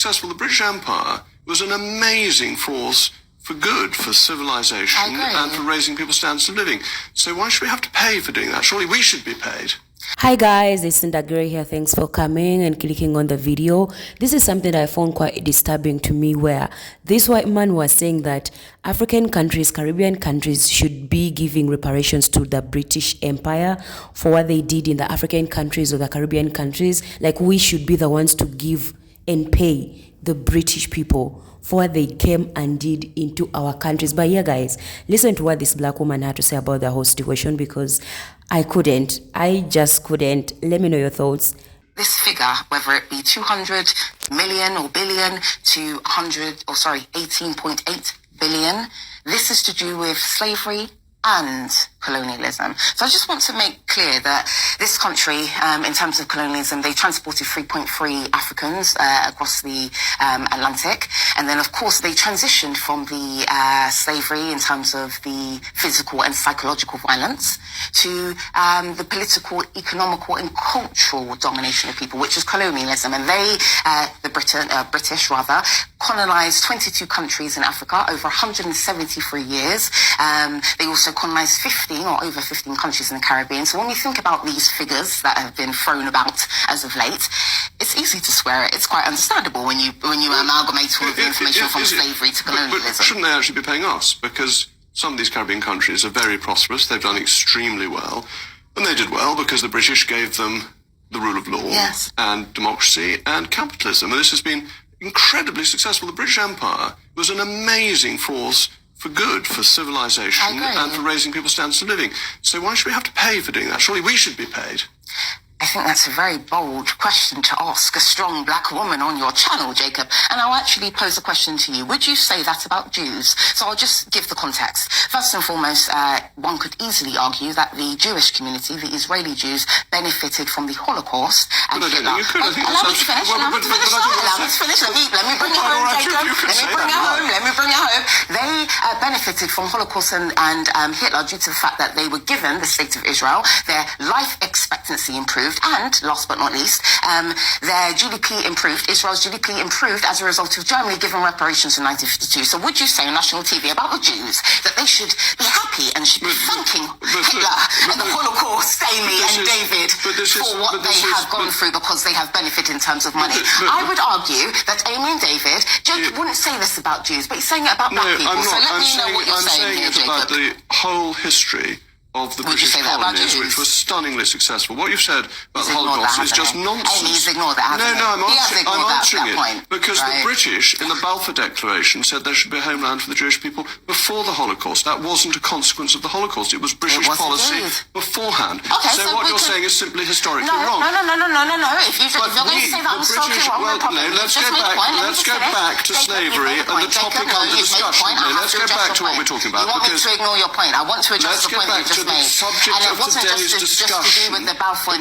successful. The British Empire was an amazing force for good, for civilization, and for raising people's standards of living. So why should we have to pay for doing that? Surely we should be paid. Hi guys, it's Ndagire here. Thanks for coming and clicking on the video. This is something that I found quite disturbing to me, where this white man was saying that African countries, Caribbean countries should be giving reparations to the British Empire for what they did in the African countries or the Caribbean countries. Like, we should be the ones to give and pay the British people for what they came and did into our countries. But yeah guys, listen to what this black woman had to say about the whole situation, because I just couldn't. Let me know your thoughts. This figure, whether it be 200 million or billion to 18.8 billion, this is to do with slavery and colonialism. So I just want to make clear that this country, in terms of colonialism, they transported 3.3 Africans across the Atlantic. And then, of course, they transitioned from the slavery in terms of the physical and psychological violence to the political, economical and cultural domination of people, which is colonialism. And they, the British, colonized 22 countries in Africa over 173 years. They also colonized 15 or over 15 countries in the Caribbean. So when we think about these figures that have been thrown about as of late, it's easy to swear it. It's quite understandable when you amalgamate all of the information from slavery to colonialism. But shouldn't they actually be paying us? Because some of these Caribbean countries are very prosperous. They've done extremely well. And they did well because the British gave them the rule of law and democracy and capitalism. And this has been incredibly successful. The British Empire was an amazing force for good, for civilization, and for raising people's standards of living. So why should we have to pay for doing that? Surely we should be paid. I think that's a very bold question to ask a strong black woman on your channel, Jacob. And I'll actually pose a question to you. Would you say that about Jews? So I'll just give the context. First and foremost, one could easily argue that the Jewish community, the Israeli Jews, benefited from the Holocaust. And but I don't think you could. I think allow me to finish. Allow me to finish. Let me bring it home, Jacob. Let me bring it home. They benefited from Holocaust and Hitler due to the fact that they were given the state of Israel. Their life expectancy improved. And last but not least, their GDP improved. Israel's GDP improved as a result of Germany giving reparations in 1952. So would you say on national TV about the Jews that they should be happy and should be thanking Hitler and the Holocaust, Amy and David for what they have gone through because they have benefited in terms of money? I would argue that Amy and David, Jacob wouldn't say this about Jews, but he's saying it about black people. So let me know what you're saying here, Jacob. About the whole history of the British colonies, which was stunningly successful. What you've said about the Holocaust is just nonsense. He's ignored that, I'm answering it because the British, in the Balfour Declaration, said there should be a homeland for the Jewish people before the Holocaust. That wasn't a consequence of the Holocaust. It was British policy beforehand. Okay, so what you're saying is simply historically wrong. No. If you're going to say that I'm so wrong, let's go back to slavery and the topic under discussion. Let's go back to what we're talking about. You want me to ignore your point? I want to address the point you just made. And it wasn't just to do with the Balfour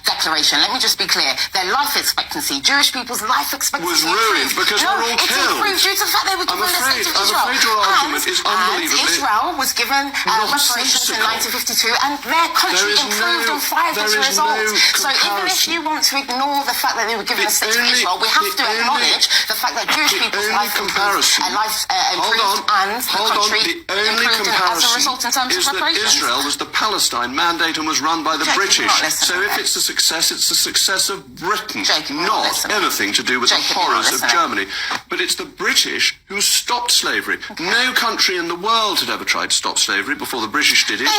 Declaration. Let me just be clear. Their life expectancy, Jewish people's life expectancy, was ruined because they were all killed. It improved due to the fact they were given the state of Israel. I'm afraid your argument is unbelievable. And Israel was given reparations in 1952, and their country improved and thrived as a result. So even if you want to ignore the fact that they were given the state of Israel, we have to acknowledge the fact that Jewish people's life improved and the country improved as a result in terms of reparations. Israel was the Palestine mandate and was run by the British. So if it's a success of Britain, not anything to do with the horrors of Germany. But it's the British who stopped slavery. No country in the world had ever tried to stop slavery before the British did it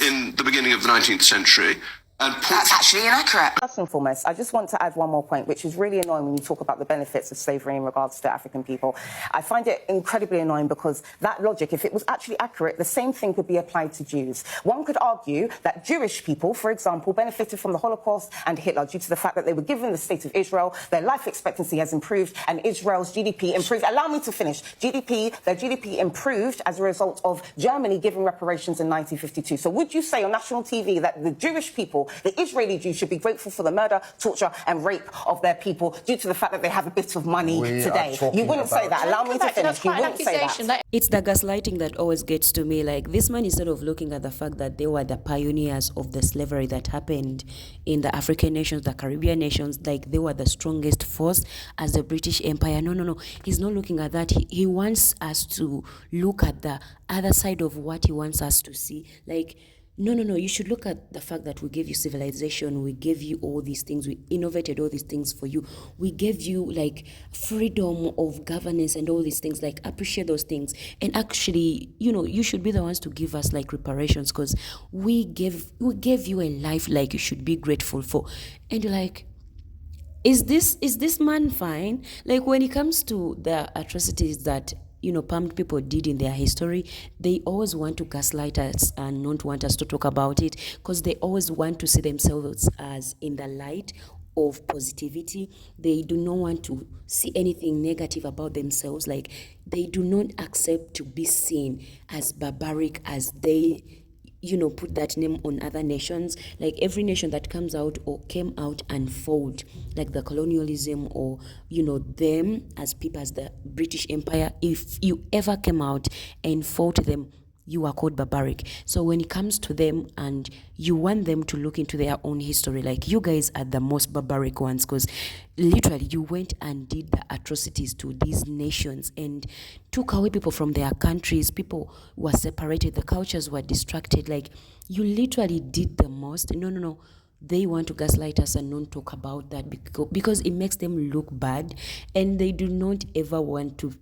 in the beginning of the 19th century. That's actually inaccurate. First and foremost, I just want to add one more point, which is really annoying when you talk about the benefits of slavery in regards to African people. I find it incredibly annoying because that logic, if it was actually accurate, the same thing could be applied to Jews. One could argue that Jewish people, for example, benefited from the Holocaust and Hitler due to the fact that they were given the state of Israel, their life expectancy has improved, and Israel's GDP improved. Allow me to finish. Their GDP improved as a result of Germany giving reparations in 1952. So would you say on national TV that the Jewish people The Israeli Jews should be grateful for the murder, torture and rape of their people due to the fact that they have a bit of money today. You wouldn't say that. Allow me to finish. You wouldn't say that. It's the gaslighting that always gets to me. Like, this man, instead of looking at the fact that they were the pioneers of the slavery that happened in the African nations, the Caribbean nations, like they were the strongest force as the British Empire. No. He's not looking at that. He wants us to look at the other side of what he wants us to see. Like, no, you should look at the fact that we gave you civilization, we gave you all these things, we innovated all these things for you, we gave you like freedom of governance and all these things. Like, appreciate those things. And actually, you should be the ones to give us like reparations, because we gave you a life like you should be grateful for. And you're like, is this man fine? Like, when it comes to the atrocities that pumped people did in their history, they always want to gaslight us and not want us to talk about it, because they always want to see themselves as in the light of positivity. They do not want to see anything negative about themselves. Like, they do not accept to be seen as barbaric as they put that name on other nations. Like, every nation that comes out or came out and fought, like the colonialism or them as people, as the British Empire, if you ever came out and fought them, you are called barbaric. So when it comes to them and you want them to look into their own history, like, you guys are the most barbaric ones, because literally you went and did the atrocities to these nations and took away people from their countries. People were separated, the cultures were distracted. Like, you literally did the most. No. They want to gaslight us and not talk about that because it makes them look bad, and they do not ever want to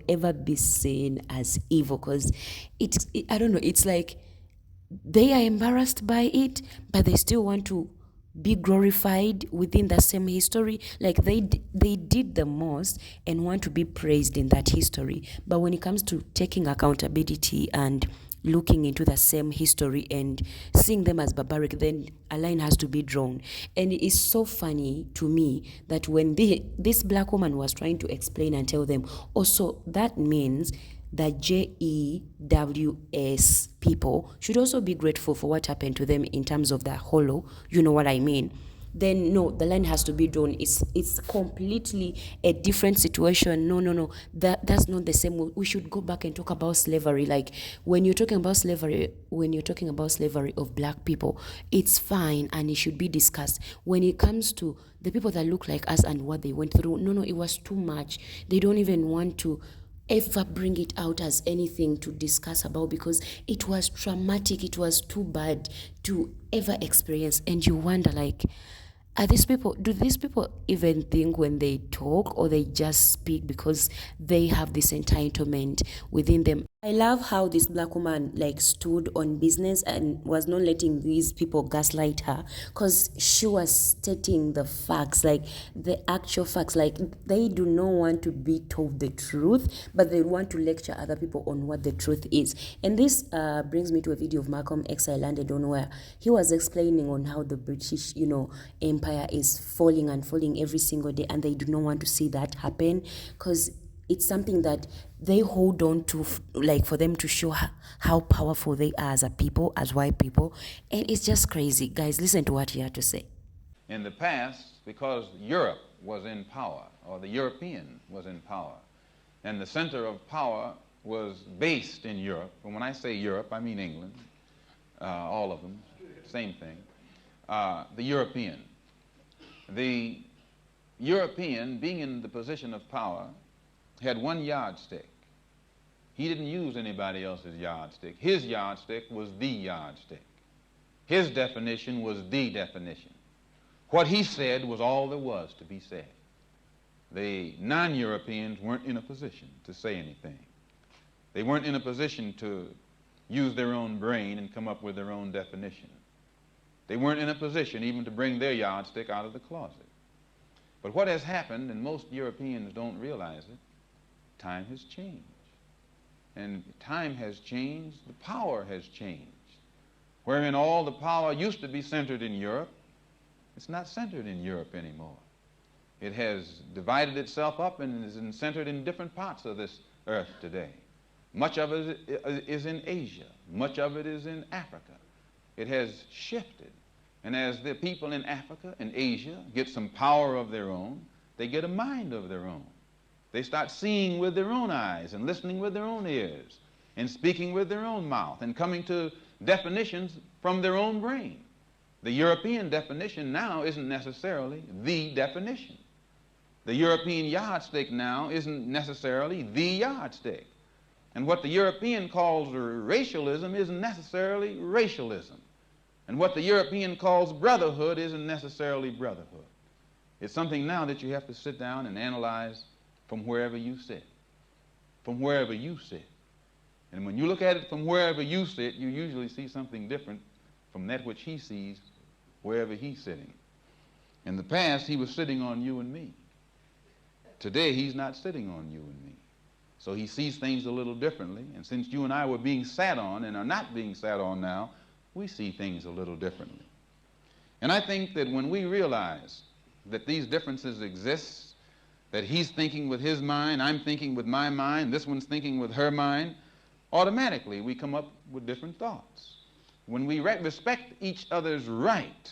ever be seen as evil, because I don't know, it's like they are embarrassed by it, but they still want to be glorified within the same history. Like, they did the most and want to be praised in that history. But when it comes to taking accountability and looking into the same history and seeing them as barbaric, then a line has to be drawn. And it is so funny to me that when this black woman was trying to explain and tell them, also, that means the JEWS people should also be grateful for what happened to them in terms of the Holo, you know what I mean? Then no, the line has to be drawn. It's completely a different situation. No, that's not the same. We should go back and talk about slavery. Like, when you're talking about slavery of black people, it's fine and it should be discussed. When it comes to the people that look like us and what they went through, no, it was too much. They don't even want to ever bring it out as anything to discuss about, because it was traumatic. It was too bad to ever experience. And you wonder, like, do these people even think when they talk, or they just speak because they have this entitlement within them? I love how this black woman like stood on business and was not letting these people gaslight her, because she was stating the facts, like the actual facts. Like, they do not want to be told the truth, but they want to lecture other people on what the truth is. And this brings me to a video of Malcolm X I landed on, where he was explaining on how the British, empire is falling and falling every single day, and they do not want to see that happen, because it's something that they hold on to, like, for them to show how powerful they are as a people, as white people. And it's just crazy. Guys, listen to what he had to say. In the past, because Europe was in power, or the European was in power, and the center of power was based in Europe, and when I say Europe, I mean England, all of them, same thing, the European. The European, being in the position of power, had one yardstick. He didn't use anybody else's yardstick. His yardstick was the yardstick. His definition was the definition. What he said was all there was to be said. The non-Europeans weren't in a position to say anything. They weren't in a position to use their own brain and come up with their own definition. They weren't in a position even to bring their yardstick out of the closet. But what has happened, and most Europeans don't realize it, time has changed. And time has changed, the power has changed. Wherein all the power used to be centered in Europe, it's not centered in Europe anymore. It has divided itself up and is centered in different parts of this earth today. Much of it is in Asia. Much of it is in Africa. It has shifted. And as the people in Africa and Asia get some power of their own, they get a mind of their own. They start seeing with their own eyes and listening with their own ears and speaking with their own mouth and coming to definitions from their own brain. The European definition now isn't necessarily the definition. The European yardstick now isn't necessarily the yardstick. And what the European calls racialism isn't necessarily racialism. And what the European calls brotherhood isn't necessarily brotherhood. It's something now that you have to sit down and analyze from wherever you sit. From wherever you sit. And when you look at it from wherever you sit, you usually see something different from that which he sees wherever he's sitting. In the past, he was sitting on you and me. Today, he's not sitting on you and me. So he sees things a little differently. And since you and I were being sat on and are not being sat on now, we see things a little differently. And I think that when we realize that these differences exist, that he's thinking with his mind, I'm thinking with my mind, this one's thinking with her mind, automatically we come up with different thoughts. When we respect each other's right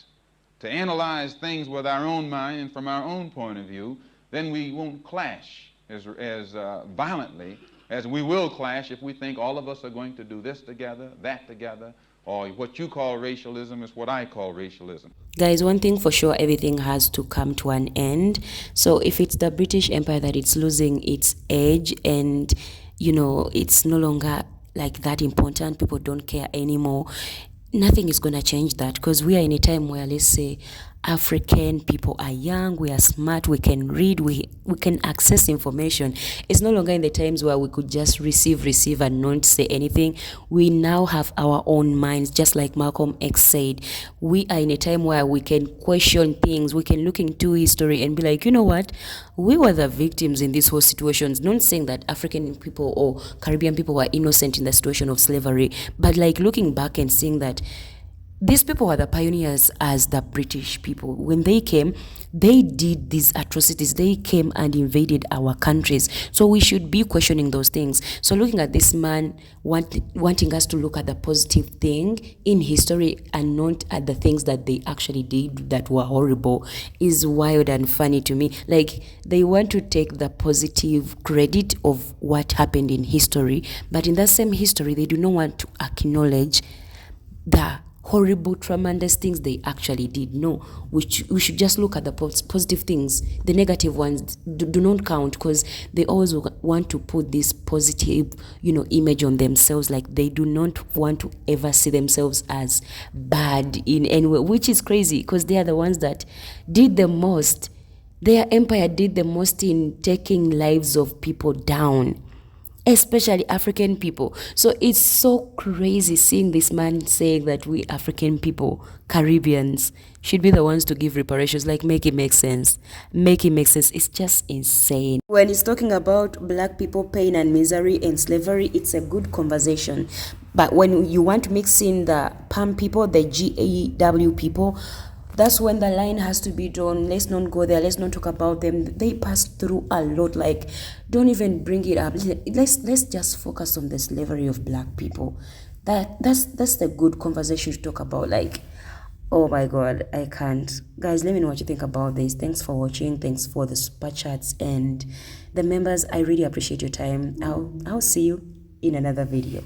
to analyze things with our own mind and from our own point of view, then we won't clash as violently as we will clash if we think all of us are going to do this together, that together, or what you call racialism is what I call racialism. Guys, one thing for sure, everything has to come to an end. So if it's the British Empire that it's losing its edge and, you know, it's no longer like that important, people don't care anymore, nothing is going to change that, because we are in a time where, let's say, African people are young, we are smart, we can read, we can access information. It's no longer in the times where we could just receive and not say anything. We now have our own minds, just like Malcolm X said. We are in a time where we can question things, we can look into history and be like, you know what, we were the victims in these whole situations. Not saying that African people or Caribbean people were innocent in the situation of slavery, but like looking back and seeing that these people were the pioneers as the British people. When they came, they did these atrocities. They came and invaded our countries. So we should be questioning those things. So looking at this man wanting us to look at the positive thing in history and not at the things that they actually did that were horrible is wild and funny to me. Like, they want to take the positive credit of what happened in history, but in that same history, they do not want to acknowledge the horrible, tremendous things they actually did. No, we should just look at the positive things. The negative ones do not count, because they always want to put this positive, image on themselves. Like, they do not want to ever see themselves as bad in any way, which is crazy, because they are the ones that did the most. Their empire did the most in taking lives of people down, especially African people. So it's so crazy seeing this man saying that we African people, Caribbeans, should be the ones to give reparations. Like, make it make sense. Make it make sense. It's just insane. When he's talking about black people, pain and misery and slavery, it's a good conversation. But when you want to mix in the PAM people, the GAW people, that's when the line has to be drawn. Let's not go there. Let's not talk about them. They passed through a lot. Like, don't even bring it up. Let's just focus on the slavery of black people. That's the good conversation to talk about. Like, oh my God, I can't. Guys, let me know what you think about this. Thanks for watching. Thanks for the super chats and the members. I really appreciate your time. I'll see you in another video.